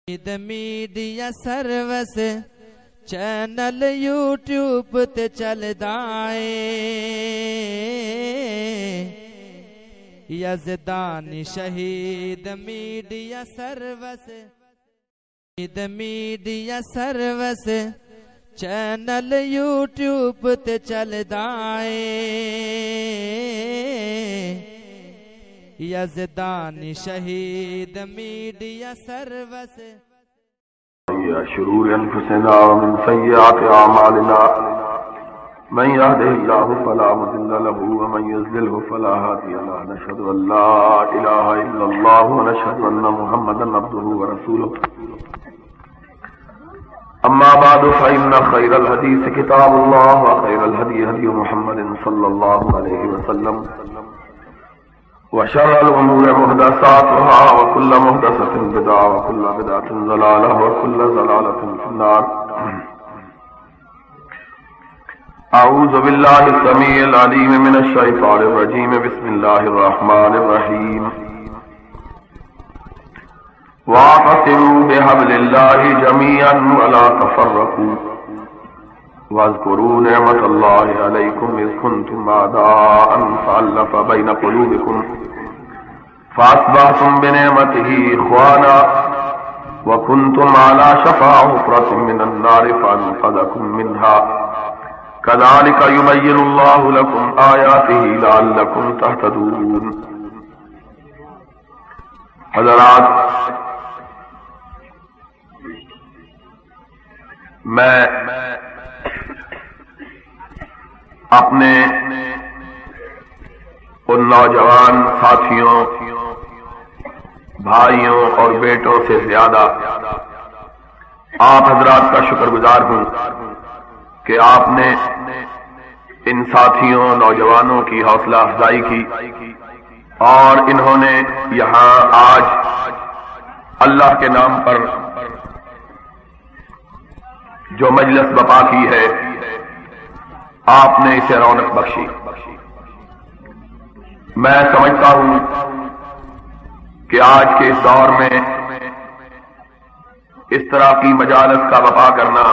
Media service channel YouTube تے چلدا اے یزدانی شہید میڈیا سروس چینل یوٹیوب تے چلدا اے یزدانی شہید میڈیا سروس شرور انفسنا ومن سیئات اعمالنا من يهده الله فلا مضل له ومن يضلل فلا هادي له نشهد ان لا اله الا الله ونشهد ان محمدا عبده ورسوله اما بعد فان خير الحديث كتاب الله وخير الهدي هدي محمد صلى الله عليه وسلم وشر الأمور محدثاتها وكل محدثة بدعة وكل بدعة ضلالة وكل ضلالة في النار. أعوذ بالله السميع العليم من الشيطان الرجيم. بسم الله الرحمن الرحيم. واعتصموا بحبل الله جميعا ولا تفرقوا واذكروا نعمة الله عليكم إذ كنتم أعداء فألف بين قلوبكم فأصبحتم بنعمته إخوانا وكنتم على شفا حفرة من النار فأنقذكم منها كذلك يبين الله لكم آياته لعلكم تهتدون. حضرات، میں اپنے ان نوجوان ساتھیوں، بھائیوں اور بیٹوں سے زیادہ آپ حضرات کا شکر گزار ہوں کہ آپ نے ان ساتھیوں نوجوانوں کی حوصلہ افزائی کی اور انہوں نے یہاں آج اللہ کے نام پر جو مجلس بپا کی ہے، آپ نے اسے رونق بخشی. میں سمجھتا ہوں کہ آج کے اس دور میں اس طرح کی مجالس کا بپا کرنا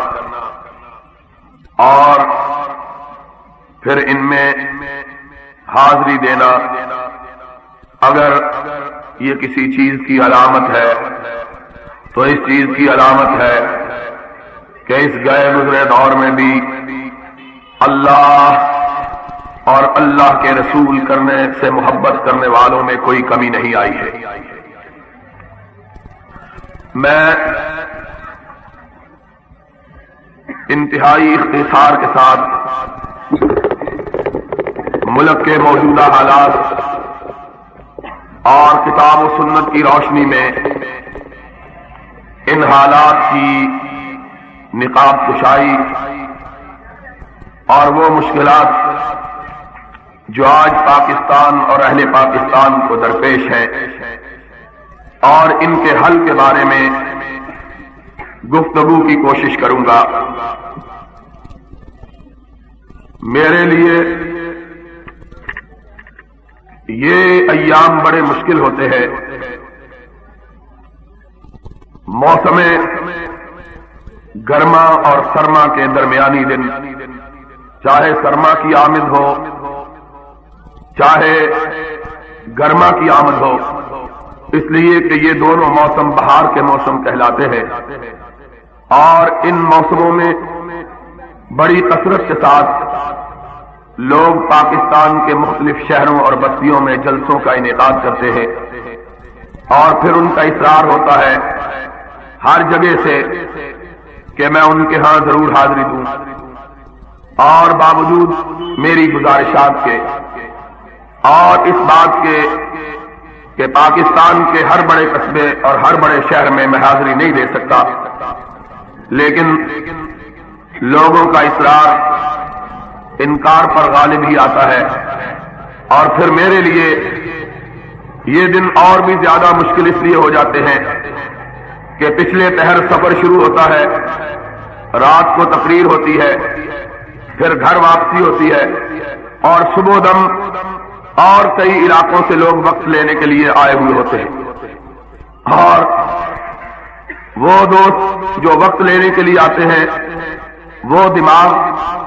اور پھر ان میں حاضری دینا، اگر یہ کسی چیز کی علامت ہے تو اس چیز کی علامت ہے کہ اس گئے گزرے دور میں بھی اللہ اور اللہ کے رسول کرنے سے محبت کرنے والوں میں کوئی کمی نہیں آئی ہے. میں انتہائی اختصار کے ساتھ ملک کے موجودہ حالات اور کتاب و سنت کی روشنی میں ان حالات کی نقاب کشائی اور وہ مشکلات جو آج پاکستان اور اہل پاکستان کو درپیش ہیں اور ان کے حل کے بارے میں گفتگو کی کوشش کروں گا. میرے لیے یہ ایام بڑے مشکل ہوتے ہیں. موسم گرما اور سرما کے درمیانی دن، چاہے سرما کی آمد ہو چاہے گرما کی آمد ہو، اس لیے کہ یہ دونوں موسم بہار کے موسم کہلاتے ہیں اور ان موسموں میں بڑی کثرت کے ساتھ لوگ پاکستان کے مختلف شہروں اور بستیوں میں جلسوں کا انعقاد کرتے ہیں اور پھر ان کا اصرار ہوتا ہے ہر جگہ سے کہ میں ان کے ہاں ضرور حاضری دوں، اور باوجود میری گزارشات کے اور اس بات کے کہ پاکستان کے ہر بڑے قصبے اور ہر بڑے شہر میں میں حاضری نہیں دے سکتا، لیکن لوگوں کا اصرار انکار پر غالب ہی آتا ہے. اور پھر میرے لیے یہ دن اور بھی زیادہ مشکل اس لیے ہو جاتے ہیں کہ پچھلے پہر سفر شروع ہوتا ہے، رات کو تقریر ہوتی ہے، پھر گھر واپسی ہوتی ہے اور صبح دم اور کئی علاقوں سے لوگ وقت لینے کے لیے آئے ہوئے ہوتے ہیں، اور وہ دوست جو وقت لینے کے لیے آتے ہیں وہ دماغ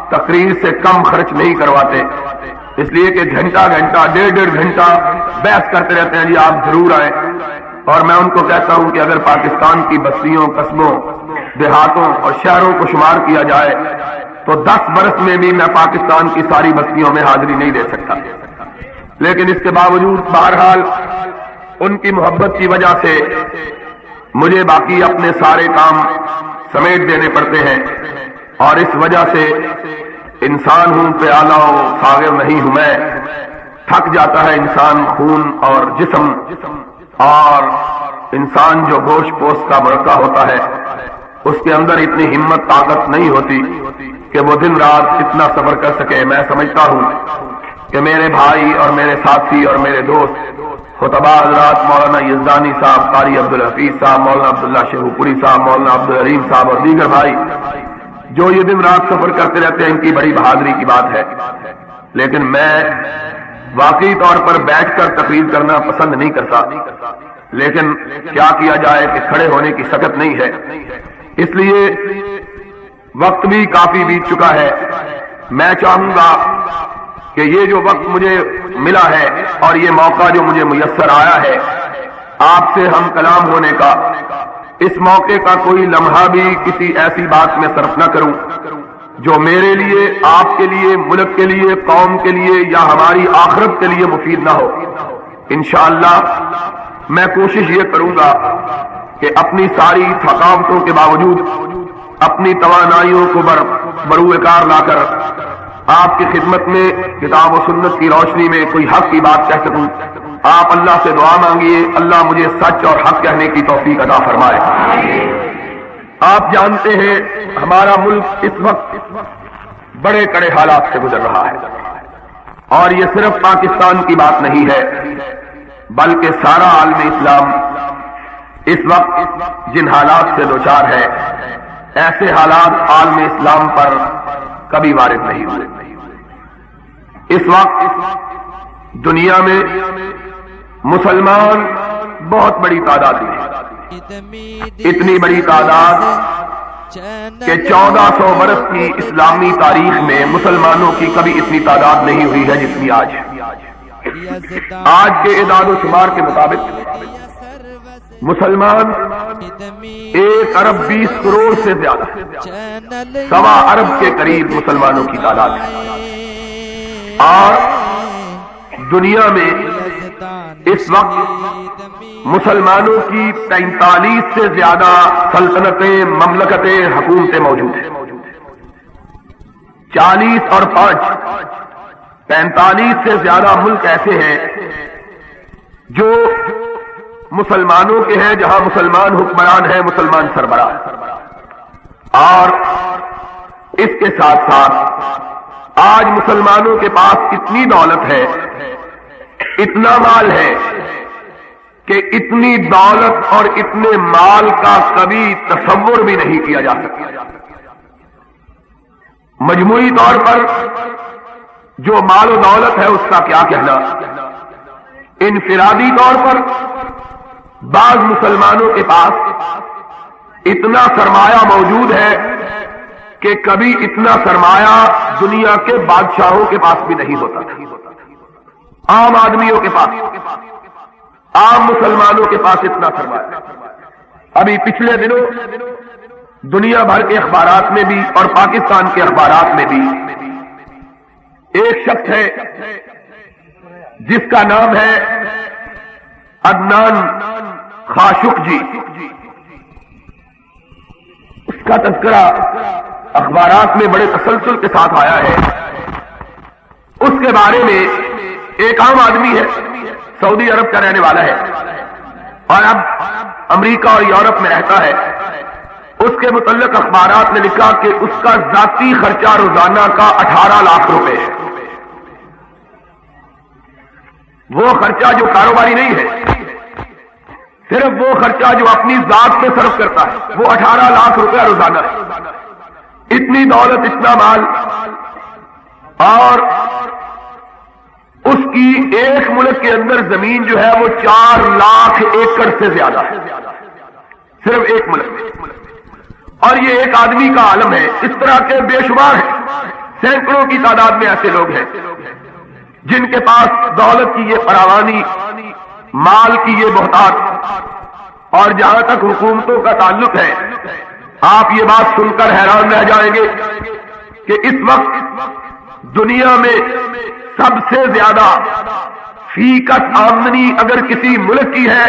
تقریر سے کم خرچ نہیں کرواتے، اس لیے کہ گھنٹہ گھنٹہ ڈیڑھ گھنٹہ بحث کرتے رہتے ہیں جی آپ ضرور آئیں. اور میں ان کو کہتا ہوں کہ اگر پاکستان کی بستیوں، قصبوں، دیہاتوں اور شہروں کو شمار کیا جائے تو 10 برس میں بھی میں پاکستان کی ساری بستیوں میں حاضری نہیں دے سکتا. لیکن اس کے باوجود بہرحال ان کی محبت کی وجہ سے مجھے باقی اپنے سارے کام سمیٹ دینے پڑتے ہیں، اور اس وجہ سے انسان ہوں پیالہ و ساغر نہیں ہوں میں. تھک جاتا ہے انسان خون اور جسم، اور انسان جو گوشت پوست کا مرکہ ہوتا ہے اس کے اندر اتنی ہمت طاقت نہیں ہوتی کہ وہ دن رات اتنا صبر کر سکے. میں سمجھتا ہوں کہ میرے بھائی اور میرے ساتھی اور میرے دوست خطبہ حضرات مولانا یزدانی صاحب، قاری عبدالحفیظ صاحب، مولانا عبداللہ شیخو پوری صاحب، مولانا عبدالحلیم صاحب اور دیگر بھائی جو یہ دن رات سفر کرتے رہتے ہیں، ان کی بڑی بہادری کی بات ہے. لیکن میں واقعی طور پر بیٹھ کر تقریر کرنا پسند نہیں کرتا، لیکن کیا کیا جائے کہ کھڑے ہونے کی سکت نہیں ہے. اس لیے وقت بھی کافی بیت چکا ہے. میں چاہوں گا کہ یہ جو وقت مجھے ملا ہے اور یہ موقع جو مجھے میسر آیا ہے آپ سے ہم کلام ہونے کا، اس موقع کا کوئی لمحہ بھی کسی ایسی بات میں صرف نہ کروں جو میرے لیے، آپ کے لیے، ملک کے لیے، قوم کے لیے یا ہماری آخرت کے لیے مفید نہ ہو. انشاءاللہ میں کوشش یہ کروں گا کہ اپنی ساری تھکاوٹوں کے باوجود اپنی توانائیوں کو بروئے کار لا کر آپ کی خدمت میں کتاب و سنت کی روشنی میں کوئی حق کی بات کہہ سکوں. آپ اللہ سے دعا مانگیے اللہ مجھے سچ اور حق کہنے کی توفیق عطا فرمائے. آپ جانتے ہیں ہمارا ملک اس وقت بڑے کڑے حالات سے گزر رہا ہے، اور یہ صرف پاکستان کی بات نہیں ہے بلکہ سارا عالم اسلام اس وقت جن حالات سے دوچار ہے، ایسے حالات عالم اسلام پر کبھی وارد نہیں ہوئے. اس وقت دنیا میں مسلمان بہت بڑی تعداد میں، اتنی بڑی تعداد کہ 1400 برس کی اسلامی تاریخ میں مسلمانوں کی کبھی اتنی تعداد نہیں ہوئی ہے جتنی آج. آج کے اعداد و شمار کے مطابق مسلمان 1 ارب 20 کروڑ سے زیادہ، 1.25 ارب کے قریب مسلمانوں کی تعداد ہے. اور دنیا میں اس وقت مسلمانوں کی 43 سے زیادہ سلطنتیں، مملکتیں، حکومتیں موجود ہیں. 40 اور 5 45 سے زیادہ ملک ایسے ہیں جو مسلمانوں کے ہیں، جہاں مسلمان حکمران ہیں، مسلمان سربراہ. اور اس کے ساتھ ساتھ آج مسلمانوں کے پاس اتنی دولت ہے، اتنا مال ہے کہ اتنی دولت اور اتنے مال کا کبھی تصور بھی نہیں کیا جا سکتا. مجموعی طور پر جو مال و دولت ہے اس کا کیا کہنا. انفرادی طور پر بعض مسلمانوں کے پاس اتنا سرمایہ موجود ہے کہ کبھی اتنا سرمایہ دنیا کے بادشاہوں کے پاس بھی نہیں ہوتا تھا. عام آدمیوں کے پاس، عام مسلمانوں کے پاس اتنا سرمایہ. ابھی پچھلے دنوں دنیا بھر کے اخبارات میں بھی اور پاکستان کے اخبارات میں بھی ایک شخص ہے جس کا نام ہے عدنان خاشق جی. اس کا تذکرہ اخبارات میں بڑے تسلسل کے ساتھ آیا ہے. اس کے بارے میں ایک عام آدمی ہے، سعودی عرب کا رہنے والا ہے اور اب امریکہ اور یورپ میں رہتا ہے. اس کے متعلق اخبارات نے لکھا کہ اس کا ذاتی خرچہ روزانہ کا 18 لاکھ روپے ہے. وہ خرچہ جو کاروباری نہیں ہے، صرف وہ خرچہ جو اپنی ذات پہ صرف کرتا ہے، وہ 18 لاکھ روپے روزانہ ہے. اتنی دولت، اتنا مال، اور اس کی ایک ملک کے اندر زمین جو ہے وہ 4 لاکھ ایکڑ سے زیادہ ہے. صرف ایک ملک، اور یہ ایک آدمی کا عالم ہے. اس طرح کے بے شمار ہیں، سینکڑوں کی تعداد میں ایسے لوگ ہیں جن کے پاس دولت کی یہ فراوانی، مال کی یہ بہتات، اور جہاں تک حکومتوں کا تعلق ہے، آپ یہ بات سن کر حیران رہ جائیں گے کہ اس وقت دنیا میں سب سے زیادہ فیکس آمدنی اگر کسی ملک کی ہے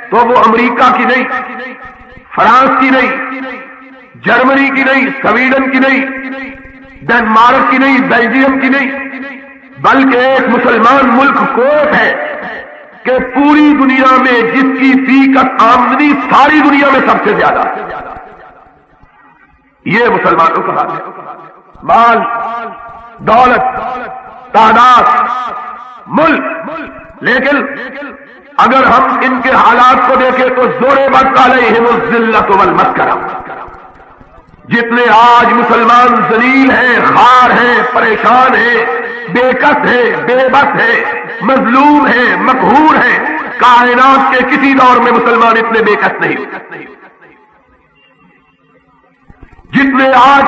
تو وہ امریکہ کی نہیں، فرانس کی نہیں، جرمنی کی نہیں، سویڈن کی نہیں، ڈنمارک کی نہیں، بیلجیم کی نہیں، بلکہ ایک مسلمان ملک کویت ہے کہ پوری دنیا میں جس کی فیکس آمدنی ساری دنیا میں سب سے زیادہ ہے. یہ مسلمانوں کا حال ہے. مال، دولت، تعداد، ملک، لیکن اگر ہم ان کے حالات کو دیکھیں تو ضربت علیہم الذلۃ والمسکرہ. جتنے آج مسلمان ذلیل ہیں، خوار ہیں، پریشان ہیں، بے کس ہیں، بے بس ہیں، مظلوم ہیں، مقہور ہیں، کائنات کے کسی دور میں مسلمان اتنے بے کس نہیں. جتنے آج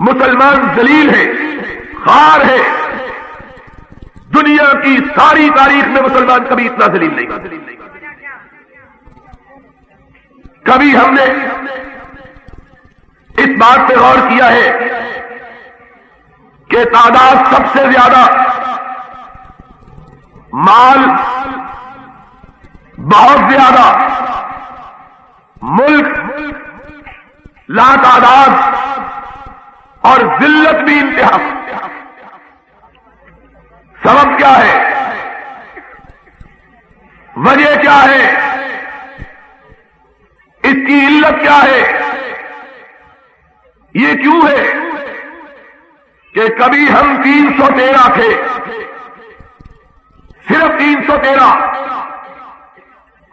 مسلمان ذلیل ہیں، خوار ہیں، دنیا کی ساری تاریخ میں مسلمان کبھی اتنا ذلیل نہیں. کبھی ہم نے اس بات پہ غور کیا ہے کہ تعداد سب سے زیادہ، مال بہت زیادہ، ملک لا تعداد، اور ذلت بھی انتہا. سبب کیا ہے؟ وجہ کیا ہے؟ اس کی علت کیا ہے؟ یہ کیوں ہے کہ کبھی ہم 313 تھے، صرف 313،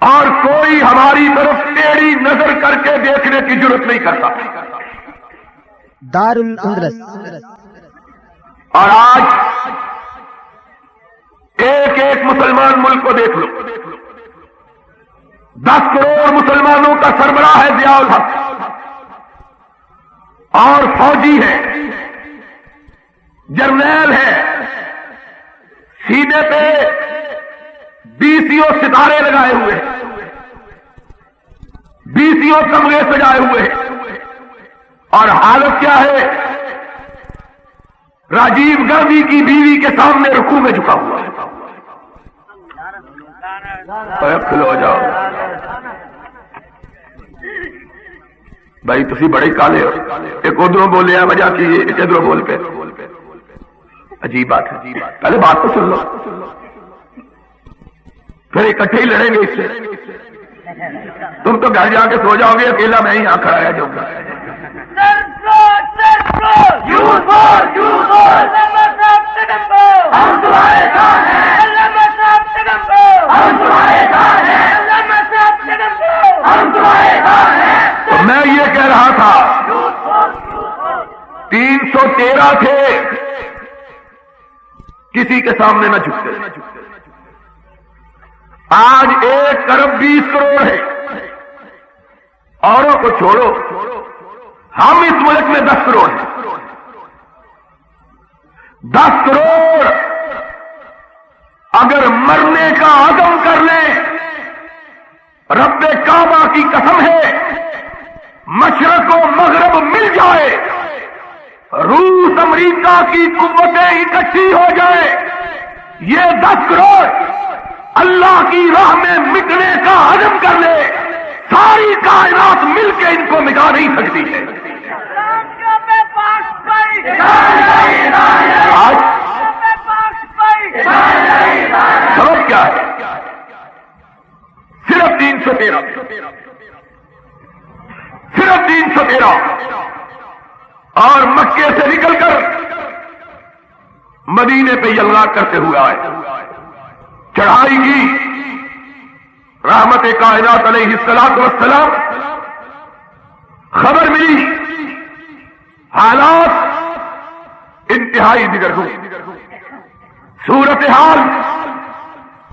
اور کوئی ہماری طرف ٹیڑھی نظر کر کے دیکھنے کی ضرورت نہیں کرتا. دار الاندلس. اور آج ایک ایک مسلمان ملک کو دیکھ لو. 10 کروڑ مسلمانوں کا سربراہ ہے ضیاء الحق، اور فوجی ہے، جرنیل ہے، سینے پہ 20 ستارے لگائے ہوئے ہیں، 20 کمرے سجائے ہوئے ہیں، اور حالت کیا ہے؟ راجیو گاندھی کی بیوی کے سامنے رکوع میں جھکا ہوا ہے. کھلو جاؤ بھائی، تسی بڑے کالے ہو. ایک ادھروں بولے ہیں وجہ کی، ایک ادھروں بول پہ. عجیب بات ہے. پہلے بات تو سن لو، پھر اکٹھے ہی لڑیں گے اس سے. تم تو گھر جا کے سو جاؤ گے، اکیلا میں ہی یہاں کھڑا رہ جاؤں گا. تو میں یہ کہہ رہا تھا 313 تھے، کسی کے سامنے نہ جھکتے. آج 1 ارب 20 کروڑ ہے. اوروں کو چھوڑو، ہم اس ملک میں 10 کروڑ ہیں. 10 کروڑ اگر مرنے کا عزم کر لیں، رب کعبہ کی قسم ہے، مشرق و مغرب مل جائے، روس امریکہ کی قوتیں اکٹھی ہو جائے، یہ 10 کروڑ اللہ کی راہ میں مٹنے کا عزم کر لے، ساری کائنات مل کے ان کو مٹا نہیں سکتی ہے. آج سبب کیا ہے؟ صرف 313، صرف 313. اور مکے سے نکل کر مدینے پہ یلغار کرتے ہوئے آئے، چڑھائی کی. رحمت کائنات علیہ الصلوۃ والسلام، خبر ملی، حالات انتہائی بگڑ گئی، صورتحال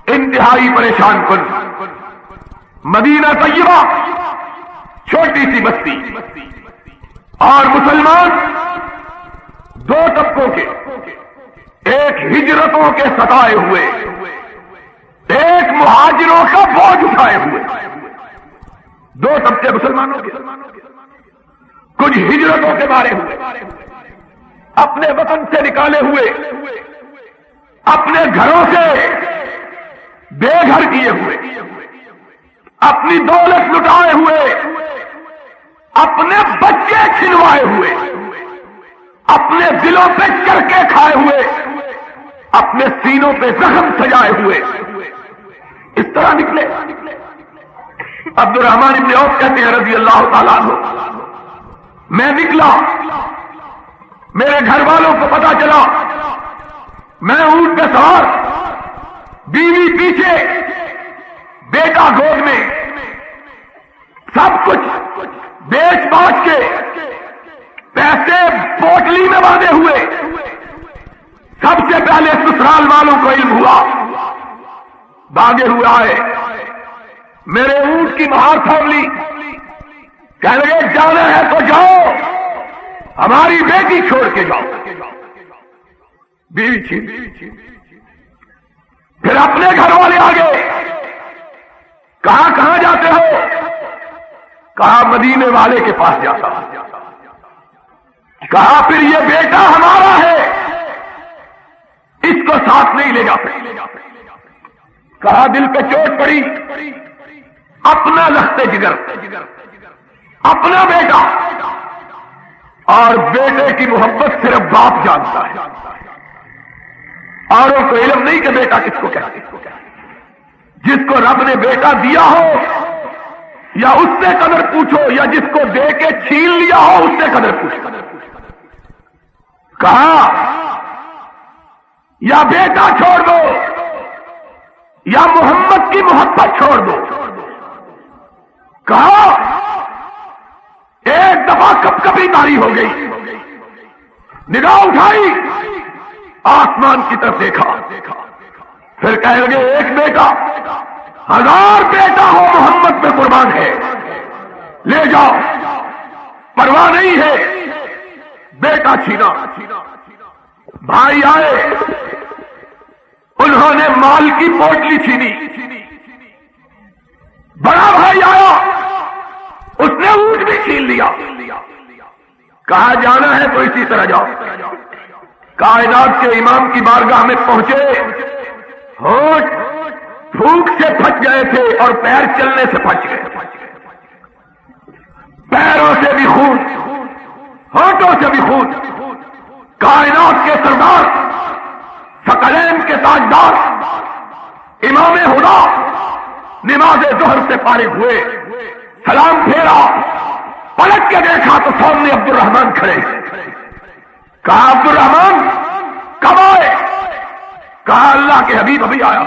انتہائی پریشان کن. مدینہ طیبہ چھوٹی سی بستی، اور مسلمان دو طبقوں کے، ایک ہجرتوں کے ستائے ہوئے، ایک مہاجروں کا بوجھ اٹھائے ہوئے، دو طبقے مسلمانوں کے، کچھ ہجرتوں کے مارے ہوئے، اپنے وطن سے نکالے ہوئے، اپنے گھروں سے بے گھر کیے ہوئے، اپنی دولت لٹائے ہوئے، اپنے بچے چھنوائے ہوئے، اپنے دلوں پہ چرکے کھائے ہوئے، اپنے سینوں پہ زخم سجائے ہوئے، اس طرح نکلے۔ عبد الرحمن بن عوف کہتے ہیں رضی اللہ تعالیٰ عنہ، میں نکلا، میرے گھر والوں کو پتا چلا، میں اونٹ پہ سوار، بیوی پیچھے، بیٹا گود میں، سب کچھ بیچ باچ کے، پیسے پوٹلی میں باندھے ہوئے، سب سے پہلے سسرال والوں کو علم ہوا، بھاگے ہوئے آئے، میرے اونٹ کی مہار تھام لی، کہنے لگے جانا ہے تو جاؤ، ہماری بیٹی چھوڑ کے جاؤ، بیوی چھین، پھر اپنے گھر والے آگے، کہاں جاتے ہو؟ کہا مدینے والے کے پاس جاتا، کہا پھر یہ بیٹا ہمارا ہے، اس کو ساتھ نہیں لے جاتے، کہا دل پہ چوٹ پڑی، اپنا لخت جگر، اپنا بیٹا، اور بیٹے کی محبت صرف باپ جانتا ہے، اوروں کو علم نہیں کہ بیٹا کس کو کہتے، جس کو رب نے بیٹا دیا ہو یا اس سے قدر پوچھو، یا جس کو دے کے چھین لیا ہو اس سے قدر پوچھو۔ کہا یا بیٹا چھوڑ دو یا محمد کی محبت چھوڑ دو، کہا ایک دفعہ کب کبھی تاری ہو گئی، نگاہ اٹھائی، آسمان کی طرف دیکھا، پھر کہنے لگے ایک بیٹا، 1000 بیٹا ہو محمد پہ قربان ہے، لے جاؤ، پرواہ نہیں ہے۔ بیٹا چھینا، بھائی آئے، انہوں نے مال کی پوٹلی چھینی، بڑا بھائی آیا، اس نے اونٹ بھی چھین لیا، کہا جانا ہے تو اسی طرح جاؤ۔ کائنات کے امام کی بارگاہ میں پہنچے، ہونٹ پھوک سے پھٹ گئے تھے اور پیر چلنے سے پھٹ گئے، پیروں سے بھی خون، ہونٹوں سے بھی خون۔ کائنات کے سردار، ثقلین کے تاجدار، امام ہدا نماز ظہر سے فارغ ہوئے، سلام پھیرا، پلٹ کے دیکھا تو سامنے عبد الرحمن کھڑے، کہا عبد الرحمن کب آئے؟ کہا اللہ کے حبیب ابھی آیا۔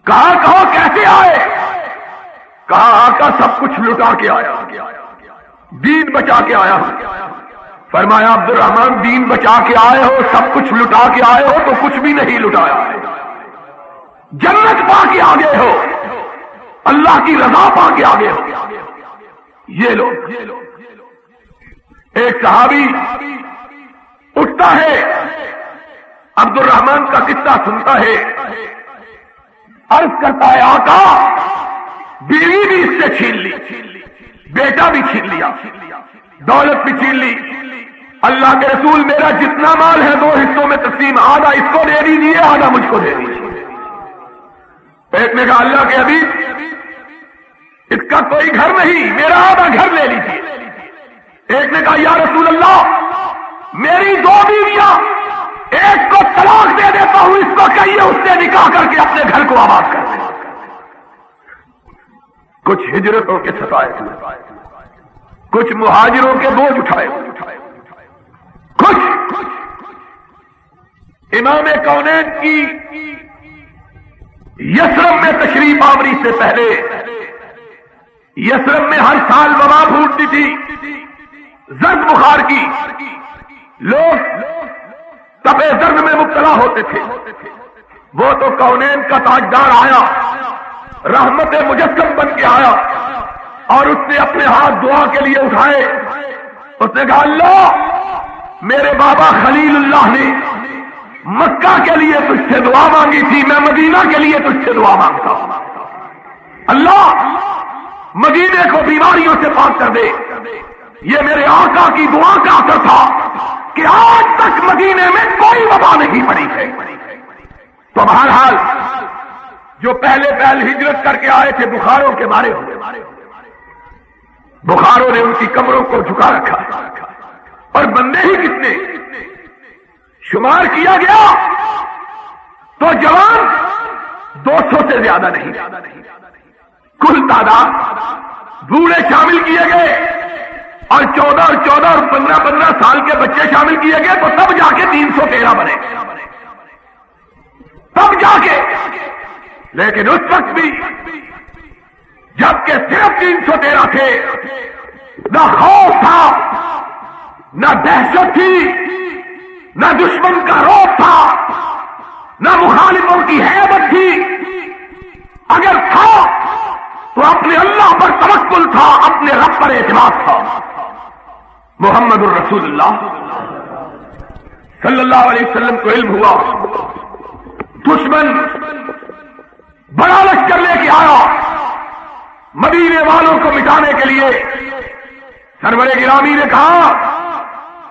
کہا کہو کیسے آئے؟ کہا آقا سب کچھ لٹا کے آیا، دین بچا کے آیا۔ فرمایا عبد الرحمن دین بچا کے آئے ہو، سب کچھ لٹا کے آئے ہو تو کچھ بھی نہیں لٹایا، جنت پا کے آگے ہو، اللہ کی رضا پا کے آگے ہو۔ یہ لو، ایک صحابی اٹھتا ہے، عبد الرحمن کا قصہ سنتا ہے، عرض کرتا ہے آقا بیوی بھی اس سے چھین لی، بیٹا بھی چھین لیا، دولت بھی چھین لی۔ اللہ کے رسول میرا جتنا مال ہے 2 حصوں میں تقسیم، آدھا اس کو دے دیجیے، آدھا مجھ کو دے دیجیے۔ ایک نے کہا اللہ کے حبیب اس کا کوئی گھر نہیں، میرا آدھا گھر لے لیجیے۔ ایک نے کہا یا رسول اللہ میری 2 بیویاں، ایک کو طلاق دے دیتا ہوں، اس کو کہیے اس سے نکاح کر کے اپنے گھر کو آباد کر دے۔ کچھ ہجرتوں کے ستائے ہوئے، کچھ مہاجروں کے بوجھ اٹھائے ہوئے، کچھ امام کونین کی یثرب میں تشریف آوری سے پہلے، یثرب میں ہر سال وبا پھوٹتی تھی، زرد بخار کی، لوگ تپے زرد میں مبتلا ہوتے تھے۔ وہ تو کونین کا تاجدار آیا، رحمت مجسم بن کے آیا اور اس نے اپنے ہاتھ دعا کے لیے اٹھائے. اس نے کہا اللہ میرے بابا خلیل اللہ نے مکہ کے لیے تجھ سے دعا مانگی تھی، میں مدینہ کے لیے تجھ سے دعا مانگتا ہوں. اللہ مدینے کو بیماریوں سے پاک کر دے. یہ میرے آقا کی دعا کا اثر تھا کہ آج تک مدینے میں کوئی وبا نہیں پڑی ہے. تو بہرحال جو پہلے ہجرت کر کے آئے تھے بخاروں کے مارے ہوئے، بخاروں نے ان کی کمروں کو جھکا رکھا اور بندے ہی کتنے شمار کیا گیا تو جوان 200 سے زیادہ نہیں، کل تعداد بوڑھے شامل کیے گئے اور 14 اور 15 سال کے بچے شامل کیے گئے تو تب جا کے 313 بنے، تب جا کے. لیکن اس وقت بھی جبکہ صرف 313 تھے، نہ خوف تھا، نہ دہشت تھی، نہ دشمن کا روب تھا، نہ مخالفوں کی ہیبت تھی. اگر تھا تو اپنے اللہ پر توکل تھا، اپنے رب پر اعتماد تھا. محمد الرسول اللہ صلی اللہ علیہ وسلم کو علم ہوا دشمن بڑا لشکر لے کے آیا مدینے والوں کو مٹانے کے لیے. سرور گرامی نے کہا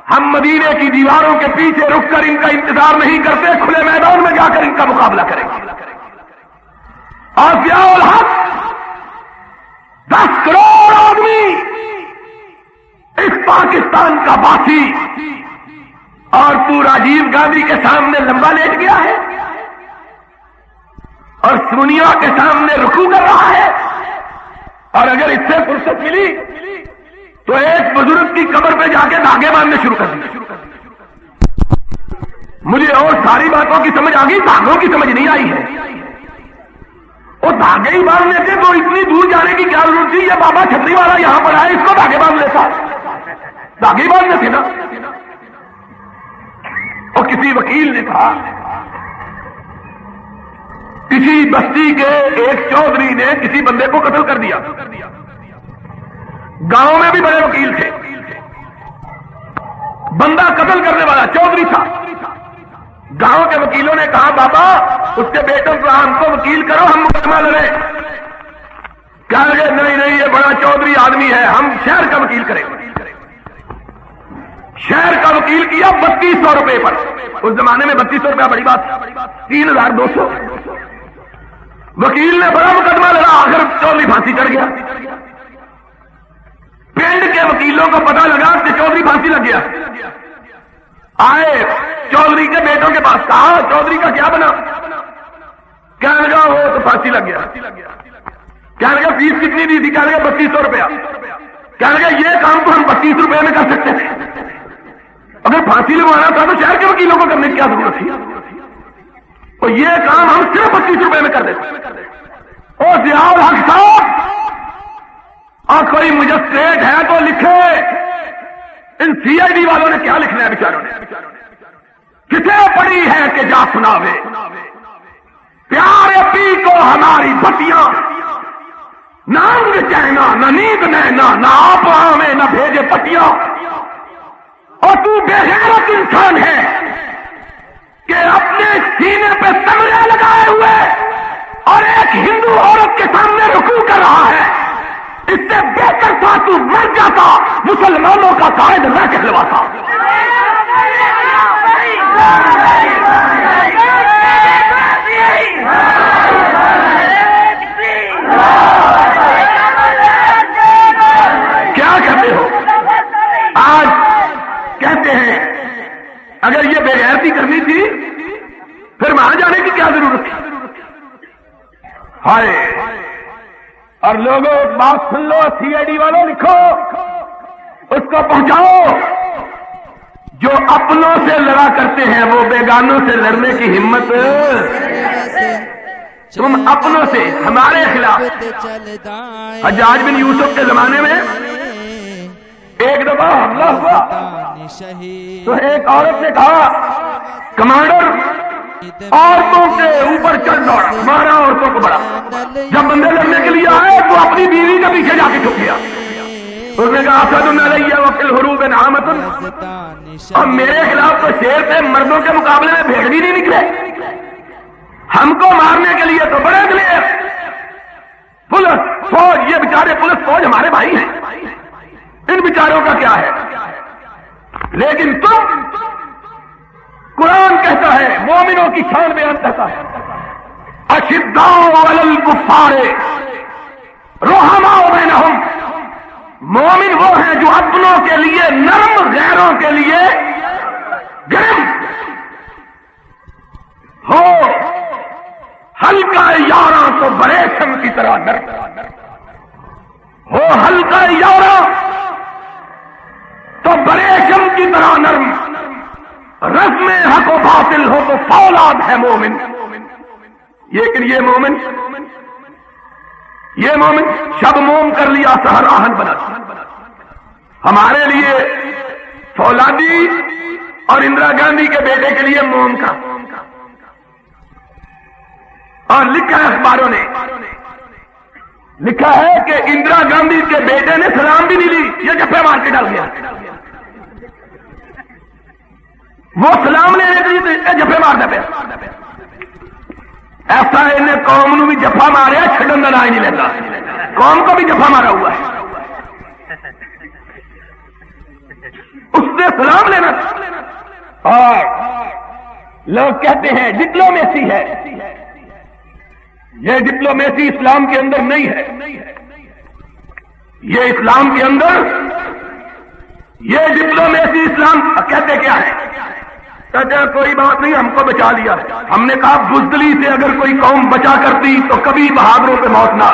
ہم مدینے کی دیواروں کے پیچھے رک کر ان کا انتظار نہیں کرتے، کھلے میدان میں جا کر ان کا مقابلہ کریں گے. اور ضیاء الحق 10 کروڑ آدمی اس پاکستان کا باسی اور تو راجیو گاندھی کے سامنے لمبا لیٹ گیا ہے اور سونیا کے سامنے رکوع کر رہا ہے. اور اگر اس سے فرصت ملی تو ایک بزرگ کی قبر پہ جا کے دھاگے باندھنے شروع کر دیے. مجھے اور ساری باتوں کی سمجھ آ گئی، دھاگوں کی سمجھ نہیں آئی ہے. وہ دھاگے ہی باندھنے تھے تو اتنی دور جانے کی کیا ضرورت تھی؟ یہ بابا چھتری والا یہاں پر آئے، اس کو دھاگے باندھ لیتا. دھاگے ہی باندھنے تھے نا. اور کسی وکیل نے کہا کسی بستی کے ایک چودھری نے کسی بندے کو قتل کر دیا. گاؤں میں بھی بڑے وکیل تھے، بندہ قتل کرنے والا چودھری تھا. گاؤں کے وکیلوں نے کہا بابا اس کے بیٹوں کو ہم کو وکیل کرو، ہم مقدمہ لڑیں. کہا لگے نہیں یہ بڑا چودھری آدمی ہے، ہم شہر کا وکیل کریں. شہر کا وکیل کیا 3200 روپے پر. اس زمانے میں 3200 روپیہ بڑی بات، 3200. وکیل نے بڑا مقدمہ لڑا، آخر چودھری پھانسی چڑھ گیا. پنڈ کے وکیلوں کو پتا لگا کہ چودھری پھانسی لگ گیا. آئے چودھری کے بیٹوں کے پاس، کہا چودھری کا کیا بنا؟ کہنے لگا وہ تو پھانسی لگ گیا. کہنے لگا فیس کتنی دی تھی؟ کہنے لگا 3200 روپیہ. کہنے لگا یہ کام تو ہم 32 روپے میں کر سکتے تھے، اگر پھانسی لگوانا تھا تو شہر کے وکیلوں کو کرنے کی کیا ضرورت تھی؟ تو یہ کام ہم صرف 32 روپے میں کر دیتے. اور ضیاء الحق صاحب اور کوئی مجسٹریٹ ہے تو لکھے. ان CID والوں نے کیا لکھنا ہے بیچاروں نے؟ کسے پڑی ہے کہ جا سناوے پیارے پی کو ہماری بتیاں، نہ انگ چہنا نہ نیند نینا، نہ آپ آویں نہ بھیجے پٹیاں. اور تو بے غیرت انسان ہے کہ اپنے سینے پہ تمغے لگائے ہوئے اور ایک ہندو عورت کے سامنے رکوع کر رہا ہے. اس سے بہتر تھا تو مر جاتا، مسلمانوں کا قائد نہ کہلواتا. کیا کہتے ہو؟ آج کہتے ہیں اگر یہ بے غیرتی کرنی تھی پھر وہاں جانے کی کیا ضرورت تھی؟ ہائے. اور لوگوں ایک بات سن لو، CID والوں لکھو، اس کو پہنچاؤ. جو اپنوں سے لڑا کرتے ہیں وہ بیگانوں سے لڑنے کی ہمت تم اپنوں سے ہمارے خلاف. حجاج بن یوسف کے زمانے میں ایک دفعہ حملہ ہوا تو ایک عورت نے کہا کمانڈر عورتوں کے اوپر چل دوڑا، مارا عورتوں کو بڑا. جب بندے لڑنے کے لیے آئے تو اپنی بیوی کے پیچھے جا کے چھپ گیا. اس نے کہا اسد علیہ وفی الحروب نعمت، اور میرے خلاف تو شیر تھے، مردوں کے مقابلے میں بھیڑ بھی نہیں نکلے. ہم کو مارنے کے لیے تو بڑے دلیر. پولیس فوج، یہ بیچارے پولیس فوج ہمارے بھائی ہیں، ان بیچاروں کا کیا ہے؟ لیکن تم، قرآن کہتا ہے، مومنوں کی شان بیان کرتا ہے، اشداء علی الکفار رحماء بینہم. مومن وہ ہیں جو اپنوں کے لیے نرم، غیروں کے لیے گرم ہو. ہلکا یاراں تو بریشم کی طرح نرم ہو، ہلکا یاراں تو بریشم کی طرح نرم. رسم حق و باطل ہو تو فولاد ہے مومن. لیکن یہ مومن شب موم کر لیا، سحر آہن بنا. ہمارے لیے فولادی اور اندرا گاندھی کے بیٹے کے لیے موم کا. اور لکھا ہے اخباروں نے، لکھا ہے کہ اندرا گاندھی کے بیٹے نے سلام بھی نہیں لی، یہ جفے مار کے ڈال گیا. وہ سلام لینے کے لیے جفے مار دے. ایسا انہیں قوم نو بھی جفا ماریا، چھڈن کا نام ہی نہیں لیتا. قوم کو بھی جفا مارا ہوا ہے، اس سے سلام لینا. اور لوگ کہتے ہیں ڈپلومیسی ہے. یہ ڈپلومیسی اسلام کے اندر نہیں ہے. یہ اسلام کے اندر، یہ ڈپلومیسی اسلام کہتے کیا ہے؟ کہتے ہیں کوئی بات نہیں، ہم کو بچا لیا. ہم نے کہا بزدلی سے اگر کوئی قوم بچا کرتی تو کبھی بہادروں پہ موت نہ.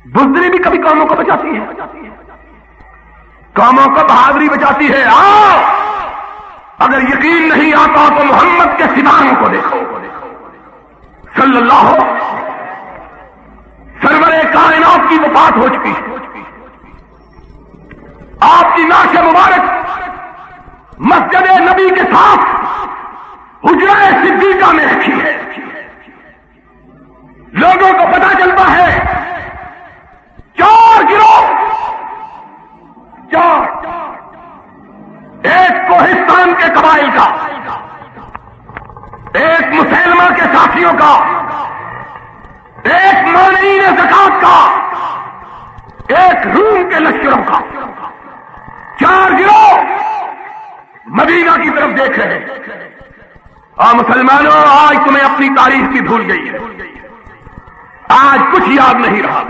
بزدلی بھی کبھی قوموں کو بچاتی ہے، قوموں کو بہادری بچاتی ہے. آؤ، اگر یقین نہیں آتا تو محمد کے سپاہیوں کو دیکھو. صلی اللہ سرور کائنات کی وفات ہو چکی ہے. آپ کی نعش مبارک مسجد نبی کے ساتھ حجرہ صدیقہ میں رکھی ہے. لوگوں کو پتا چلتا ہے 4 گروہ، 4، ایک کوہستان کے قبائل کا، ایک مسلمہ کے ساتھیوں کا، ایک مانعین زکات کا، ایک روم کے لشکروں کا. 4 گروہ مدینہ کی طرف دیکھ رہے ہیں. اور مسلمانوں، آج تمہیں اپنی تاریخ کی بھول گئی ہے. آج کچھ یاد نہیں رہا.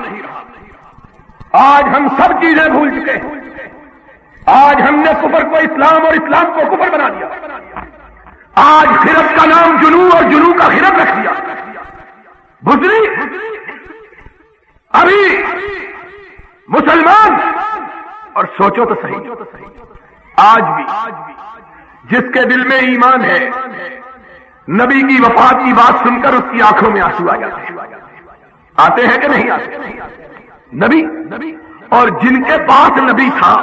آج ہم سب چیزیں بھول چکے ہیں. آج ہم نے کفر کو اسلام اور اسلام کو کفر بنا دیا. آج خرد کا نام جنو اور جنو کا خرد رکھ دیا. بزری ابھی مسلمان، اور سوچو تو صحیح، آج بھی جس کے دل میں ایمان ہے، نبی کی وفات کی بات سن کر اس کی آنکھوں میں آنسو آ جاتے ہیں. آتے ہیں کہ نہیں آتے؟ نبی اور جن کے پاس نبی تھا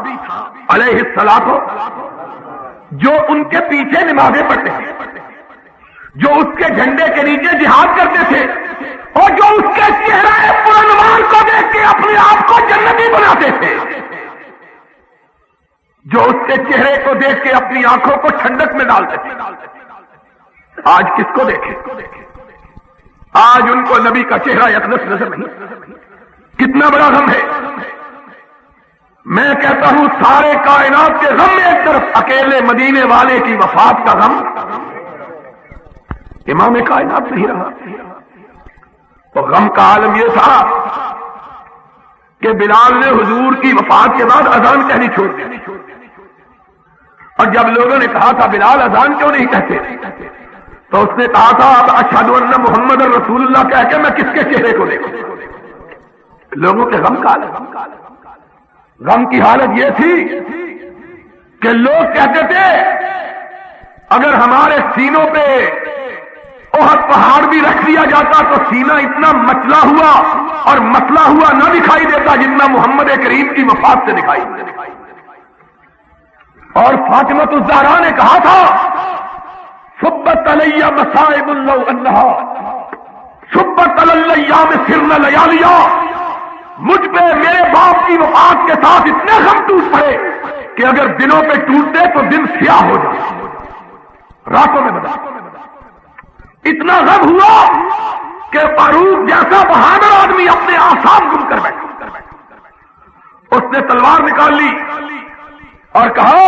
علیہ الصلوۃ، جو ان کے پیچھے نمازیں پڑھتے تھے، جو اس کے جھنڈے کے نیچے جہاد کرتے تھے، اور جو اس کے چہرے پرانوار کو دیکھ کے اپنے آپ کو جنتی بناتے تھے، جو اس کے چہرے کو دیکھ کے اپنی آنکھوں کو ٹھنڈک میں ڈالتے تھے، آج کس کو دیکھے؟ آج ان کو نبی کا چہرہ یکدس نظر نہیں. کتنا بڑا غم ہے. میں کہتا ہوں سارے کائنات کے غم میں ایک طرف، اکیلے مدینے والے کی وفات کا غم. امام کائنات نہیں رہا. تو غم کا عالم یہ تھا کہ بلال نے حضور کی وفات کے بعد اذان کہنی چھوڑ دی. اور جب لوگوں نے کہا تھا بلال اذان کیوں نہیں کہتے، تو اس نے کہا تھا اب اشہد ان محمد رسول اللہ کہہ کے میں کس کے چہرے کو دیکھوں. لوگوں کے غم کا عالم. غم کی حالت یہ تھی کہ لوگ کہتے تھے اگر ہمارے سینوں پہ احد پہاڑ بھی رکھ دیا جاتا تو سینہ اتنا مچلا ہوا اور مسلا ہوا نہ دکھائی دیتا جتنا محمد کریم کی وفات سے دکھائی. اور فاطمہ الزہرا نے کہا تھا صبت علی مصائب لو انہا صبت علی الایام سرن لیالیا، مجھ پہ میرے باپ کی وفات کے ساتھ اتنے غم ٹوٹ پڑے کہ اگر دنوں پہ ٹوٹتے تو دن سیاہ ہو جاتے، راتوں میں بدل۔ اتنا غم ہوا کہ فاروق جیسا بہادر آدمی اپنے اعصاب گم کر بیٹھا۔ اس نے تلوار نکال لی اور کہا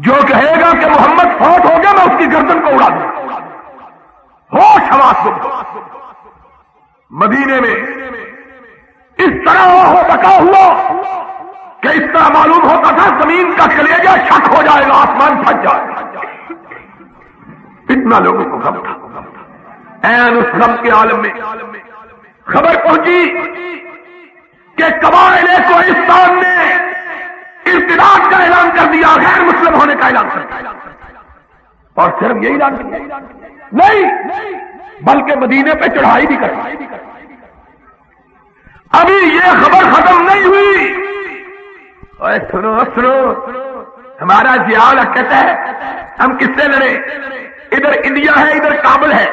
جو کہے گا کہ محمد فوت ہو گیا میں اس کی گردن کو اڑا دوں۔ ہوش حواس گم۔ مدینے میں اس طرح ہو بکا ہوا کہ اس طرح معلوم ہوتا تھا زمین کا کلیجہ شک ہو جائے گا، آسمان پھٹ جائے گا، اتنا لوگوں کو غم تھا۔ این اس غم کے عالم میں خبر پہنچی کہ قبائل کوہستان نے ارتداد کا اعلان کر دیا، غیر مسلم ہونے کا اعلان کر دیا، اور صرف یہی اعلان کیا نہیں بلکہ مدینے پہ چڑھائی بھی کر۔ ابھی یہ خبر ختم نہیں ہوئی، اور سنو سنو، ہمارا ضیاء کہتا ہے ہم کس سے لڑے، ادھر انڈیا ہے ادھر کابل ہے۔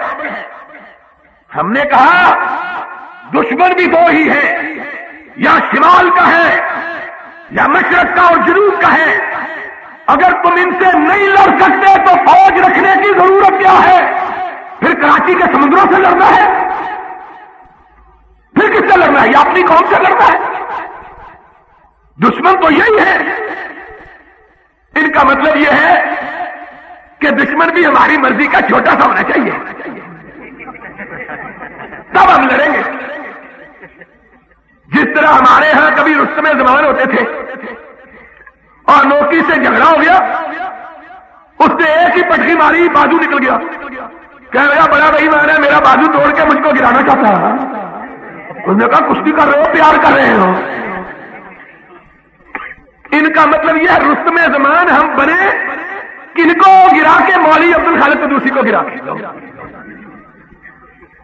ہم نے کہا دشمن بھی دو ہی ہے، یا شمال کا ہے یا مشرق کا اور جنوب کا ہے، اگر تم ان سے نہیں لڑ سکتے تو فوج رکھنے کی ضرورت کیا ہے؟ پھر کراچی کے سمندروں سے لڑنا ہے؟ پھر کس سے لڑنا ہے؟ یا اپنی قوم سے لڑنا ہے؟ دشمن تو یہی ہے۔ ان کا مطلب یہ ہے کہ دشمن بھی ہماری مرضی کا چھوٹا سا ہونا چاہیے، تب ہم لڑیں گے۔ جس طرح ہمارے ہاں کبھی رستم زمان ہوتے تھے اور نوکی سے جھگڑا ہو گیا، اس نے ایک ہی پٹکی ماری، بازو نکل گیا، کہہ رہا بڑا بھائی میں نے میرا بازو توڑ کے مجھ کو گرانا چاہتا ہے۔ اس نے کہا کچھ بھی کر رہے ہو، پیار کر رہے ہو۔ ان کا مطلب یہ ہے رستم زمان ہم بنے کن کو گرا کے، مولوی عبد الخالق قدوسی کو گرا کے۔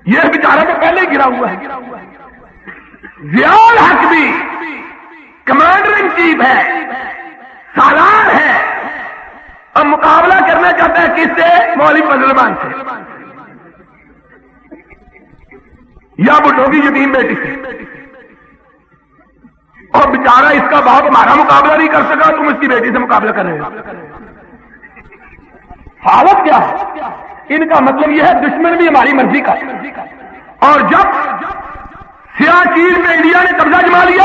یہ بیچارہ تو پہلے ہی گرا ہوا ہے۔ ضیاء الحق بھی کمانڈر ان چیف ہے، سالار ہے، اور مقابلہ کرنا چاہتا ہے کس سے؟ مولوی فضل الرحمان سے یا بڈھوں کی یتیم بیٹی سے۔ اور بیچارہ اس کا باپ ہمارا مقابلہ نہیں کر سکا، تم اس کی بیٹی سے مقابلہ کر رہے ہو۔ حالت کیا ہے؟ ان کا مطلب یہ ہے دشمن بھی ہماری مرضی کا۔ اور جب سیاہ چین میں انڈیا نے قبضہ جما لیا،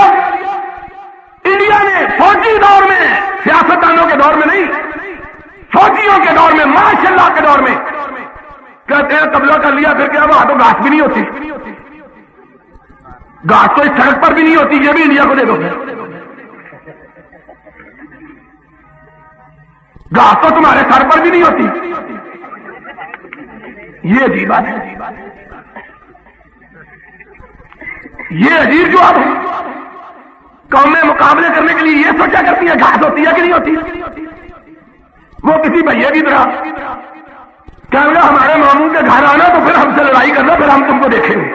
انڈیا نے فوجی دور میں، سیاستدانوں کے دور میں نہیں، فوجیوں کے دور میں، ماشاء اللہ کے دور میں، کہتے ہیں قبضہ کر لیا، پھر کیا وہاں تو گھاس بھی نہیں ہوتی، گھاس تو اس سڑک پر بھی نہیں ہوتی، یہ بھی انڈیا کو دے دو، گھاس تو تمہارے سر پر بھی نہیں ہوتی۔ یہ عجیب بات ہے، یہ عجیب جو آپ قومیں مقابلے کرنے کے لیے یہ سوچا کرتی ہیں گھاس ہوتی ہے کہ نہیں ہوتی۔ وہ کسی بھیا کی طرح کہہ گا ہمارے ماموں کے گھر آنا تو پھر ہم سے لڑائی کرنا، پھر ہم تم کو دیکھیں گے۔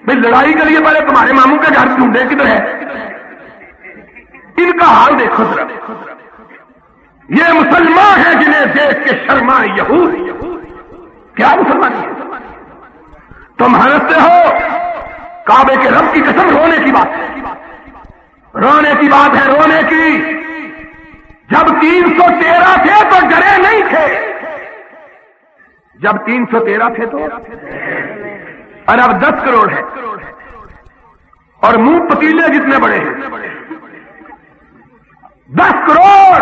پھر لڑائی کے لیے پہلے تمہارے ماموں کے گھر ڈھونڈے کدھر ہے؟ ان کا حال دیکھو ذرا، یہ مسلمان ہیں جنہیں دیکھ کے شرمائے یہود۔ کیا مسلمان ہے؟ تم ہنستے ہو، کعبے کے رب کی قسم رونے کی بات ہے، رونے کی بات ہے، رونے کی۔ جب 313 تھے تو ڈرے نہیں تھے، جب 313 تھے تو، اور اب 10 کروڑ ہے، اور منہ پتیلے جتنے بڑے ہیں، 10 کروڑ۔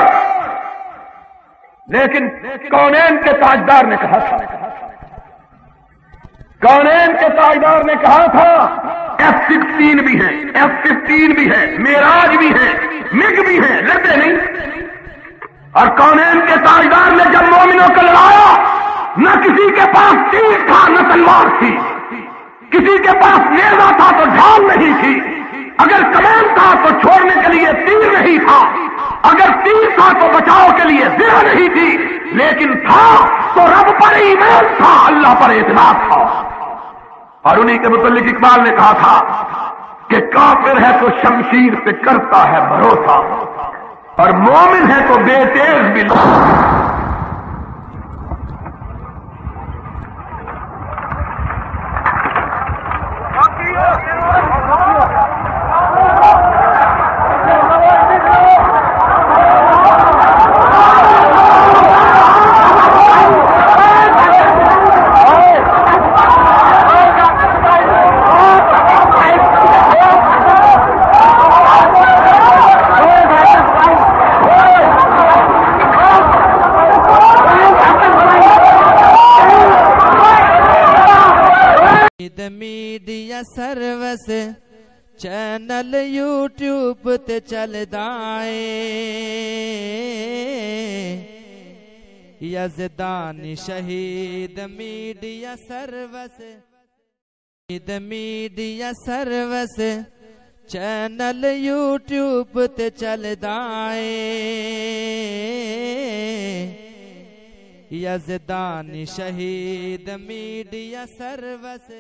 لیکن کونین کے تاجدار نے کہا تھا، کونین کے تاجدار نے کہا تھا F-16 بھی ہے، F-15 بھی ہے، معراج بھی ہے، مگ بھی ہے، لڑتے نہیں۔ اور کونین کے تاجدار نے جب مومنوں کو لڑایا، نہ کسی کے پاس تیر تھا نہ تلوار تھی، کسی کے پاس نیزہ تھا تو ڈھال نہیں تھی، اگر کمان تھا تو چھوڑنے کے لیے تیر نہیں تھا، اگر تیر تھا تو بچاؤ کے لیے زرہ نہیں تھی، لیکن تھا تو رب پر ایمان تھا، اللہ پر اعتماد تھا۔ اور انہی کے متعلق اقبال نے کہا تھا کہ کافر ہے تو شمشیر پہ کرتا ہے بھروسہ، اور مومن ہے تو بے تیز بھی میڈیا سروس چینل یوٹیوب تے چلدا اے یزدانی شہید media service media service channel YouTube تے چلدا اے یزدانی شہید میڈیا سروس